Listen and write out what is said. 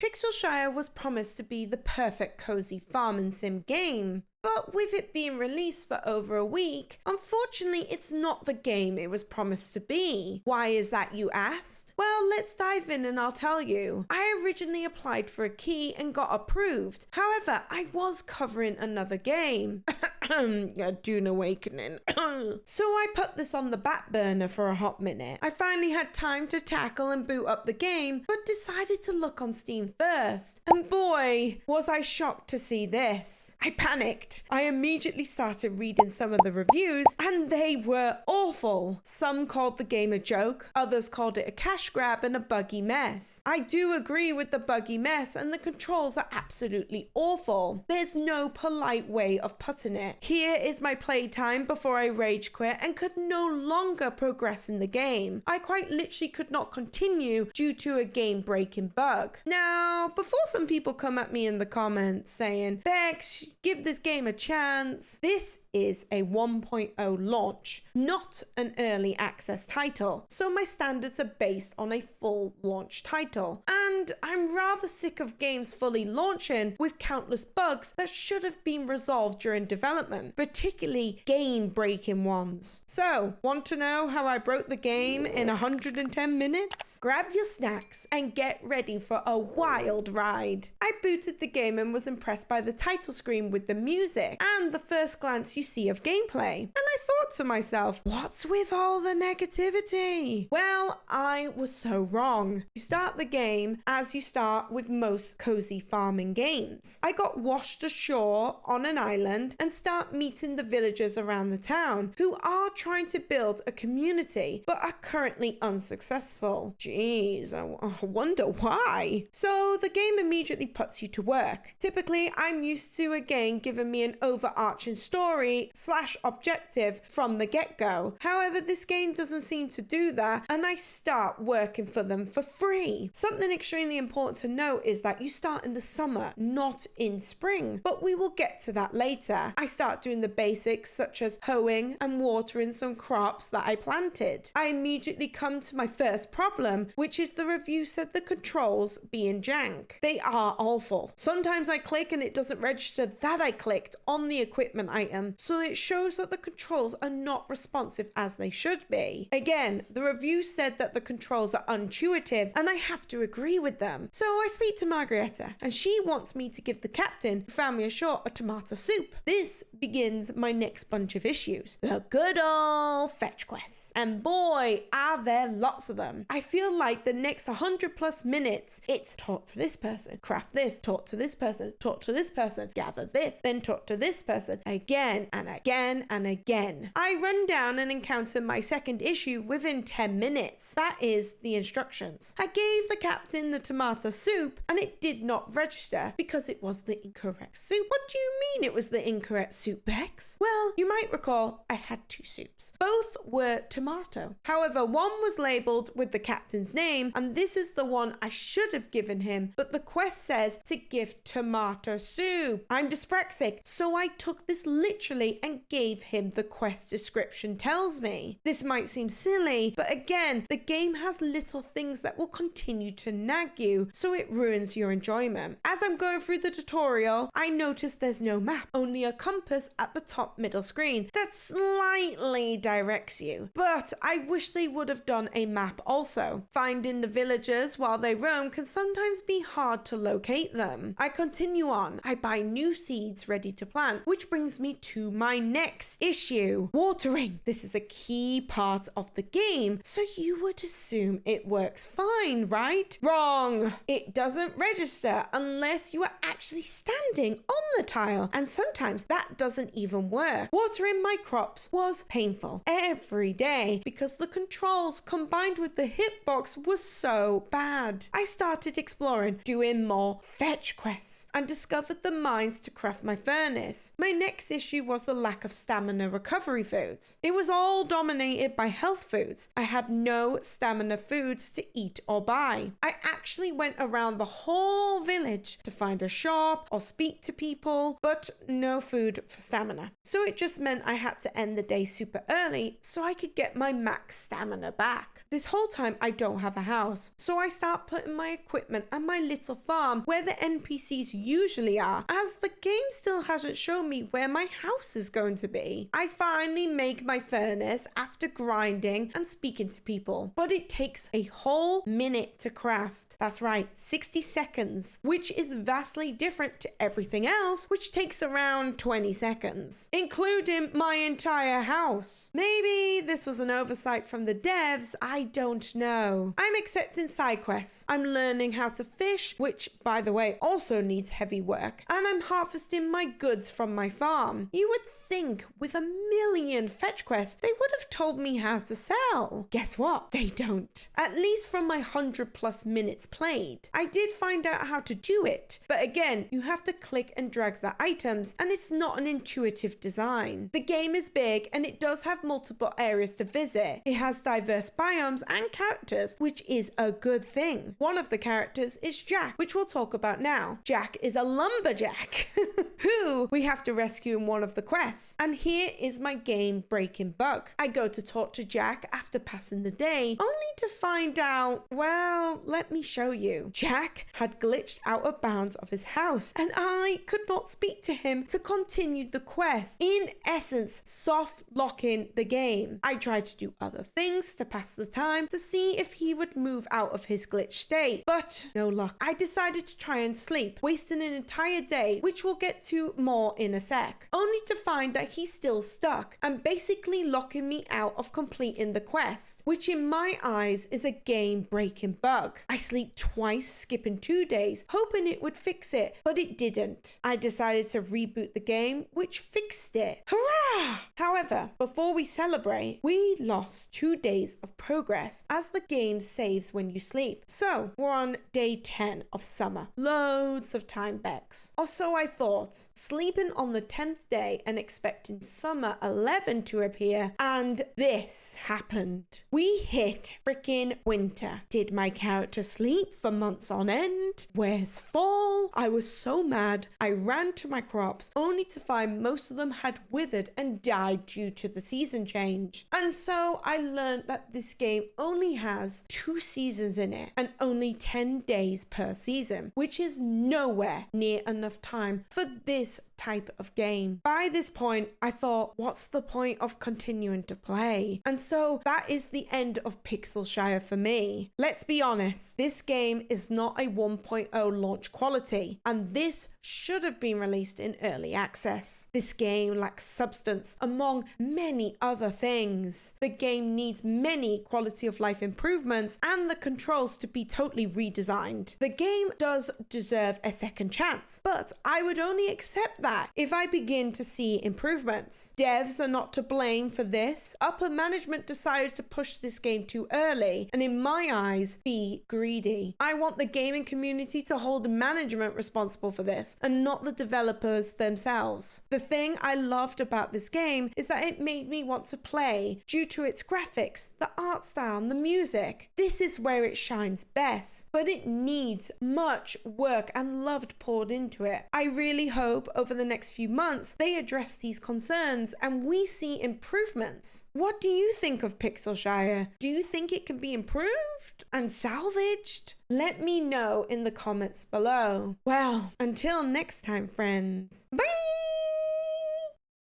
Pixelshire was promised to be the perfect cozy farm and sim game. But with it being released for over a week, unfortunately it's not the game it was promised to be. Why is that, you asked? Well, let's dive in and I'll tell you. I originally applied for a key and got approved. However, I was covering another game. Dune Awakening. So I put this on the back burner for a hot minute. I finally had time to tackle and boot up the game, but decided to look on Steam first. And boy, was I shocked to see this. I panicked. I immediately started reading some of the reviews and they were awful. Some called the game a joke, others called it a cash grab and a buggy mess. I do agree with the buggy mess and the controls are absolutely awful. There's no polite way of putting it. Here is my playtime before I rage quit and could no longer progress in the game. I quite literally could not continue due to a game breaking bug. Now, before some people come at me in the comments saying, Bex, give this game a chance. This is a 1.0 launch, not an early access title. So my standards are based on a full launch title. And I'm rather sick of games fully launching with countless bugs that should have been resolved during development, particularly game-breaking ones. So, want to know how I broke the game in 110 minutes? Grab your snacks and get ready for a wild ride. I booted the game and was impressed by the title screen with the music and the first glance you see of gameplay. And I thought to myself, what's with all the negativity? Well, I was so wrong. You start the game as you start with most cozy farming games. I got washed ashore on an island and start meeting the villagers around the town who are trying to build a community but are currently unsuccessful. Jeez, I wonder why. So the game immediately puts you to work. Typically, I'm used to a game giving me an overarching story / objective from the get-go. However, this game doesn't seem to do that and I start working for them for free. Something extremely important to note is that you start in the summer, not in spring, but we will get to that later. I start doing the basics such as hoeing and watering some crops that I planted. I immediately come to my first problem, which is the review said the controls being jank. They are awful. Sometimes I click and it doesn't register that I clicked on the equipment item, so it shows that the controls are not responsive as they should be. Again, the review said that the controls are intuitive and I have to agree with them. So I speak to Margareta and she wants me to give the captain who found me ashore a tomato soup. This begins my next bunch of issues. The good old fetch quests. And boy, are there lots of them. I feel like the next 100+ minutes, it's talk to this person, craft this, talk to this person, talk to this person, gather this, then talk to this person, again and again and again. I run down and encounter my second issue within 10 minutes. That is the instructions. I gave the captain the tomato soup and it did not register because it was the incorrect soup. What do you mean it was the incorrect soup, Bex? Well, you might recall I had two soups. Both were tomato. However, one was labeled with the captain's name and this is the one I should have given him, but the quest says to give tomato soup. I'm dyspraxic, so I took this literally and gave him the quest description tells me. This might seem silly, but again, the game has little things that will continue to nag you, so it ruins your enjoyment. As I'm going through the tutorial, I notice there's no map, only a compass at the top middle screen that slightly directs you. But I wish they would have done a map also. Finding the villagers while they roam can sometimes be hard to locate them. I continue on. I buy new seeds ready to plant, which brings me to my next issue. Watering. This is a key part of the game, so you would assume it works fine, right? Wrong. It doesn't register unless you are actually standing on the tile, and sometimes that doesn't even work. Watering my crops was painful every day because the controls combined with the hitbox was so bad. I started exploring, doing more fetch quests, and discovered the mines to craft my furnace. My next issue was the lack of stamina recovery foods. It was all dominated by health foods. I had no stamina foods to eat or buy. I actually went around the whole village to find a shop or speak to people, but no food for stamina. So it just meant I had to end the day super early so I could get my max stamina back. This whole time I don't have a house, so I start putting my equipment and my little farm where the NPCs usually are, as the game still hasn't shown me where my house is going to be. I finally make my furnace after grinding and speaking to people, but it takes a whole minute to craft. That's right, 60 seconds, which is vastly different to everything else, which takes around 20 seconds, including my entire house. Maybe this was an oversight from the devs, I don't know. I'm accepting side quests. I'm learning how to fish, which, by the way, also needs heavy work, and I'm harvesting my goods from my farm. You would think with a million fetch quests, they would have told me how to sell. Guess what? They don't. At least from my 100+ minutes played. I did find out how to do it, but again, you have to click and drag the items, and it's not an intuitive design. The game is big, and it does have multiple areas to visit. It has diverse biomes and characters, which is a good thing. One of the characters is Jack, which we'll talk about now. Jack is a lumberjack who we have to rescue in one of the quests. And here is my game-breaking bug. I go to talk to Jack after passing the day, only to find out, well, let me show you. Jack had glitched out of bounds of his house, and I could not speak to him to continue the quest. In essence, soft locking the game. I tried to do other things to pass the time to see if he would move out of his glitch state, but no luck. I decided to try and sleep, wasting an entire day, which we'll get to more in a sec, only to find that he's still stuck and basically locking me out of completing the quest, which in my eyes is a game-breaking bug. I sleep twice, skipping 2 days, hoping it would fix it, but it didn't. I decided to reboot the game, which fixed it. Hurrah! However, before we celebrate, we lost 2 days of progress as the game saves when you sleep. So we're on day 10 of summer. Loads of time, Bex. Or so I thought. Sleeping on the 10th day and expecting summer 11 to appear, and this happened. We hit freaking winter. Did my character sleep for months on end? Where's fall? I was so mad. I ran to my crops only to find most of them had withered and died due to the season change. And so I learned that this game only has 2 seasons in it and only 10 days per season, which is nowhere near enough time for this type of game. By this point, I thought, what's the point of continuing to play? And so that is the end of Pixelshire for me. Let's be honest, this game is not a 1.0 launch quality, and this should have been released in early access. This game lacks substance among many other things. The game needs many quality of life improvements and the controls to be totally redesigned. The game does deserve a second chance, but I would only accept that if I begin to see improvements. Devs are not to blame for this. Upper management decided to push this game too early, and in my eyes, be greedy. I want the gaming community to hold management responsible for this, and not the developers themselves. The thing I loved about this game is that it made me want to play due to its graphics, the art style, and the music. This is where it shines best, but it needs much work and love poured into it. I really hope over the next few months they address these concerns and we see improvements. What do you think of Pixelshire? Do you think it can be improved and salvaged? Let me know in the comments below. Well, until next time, friends. Bye!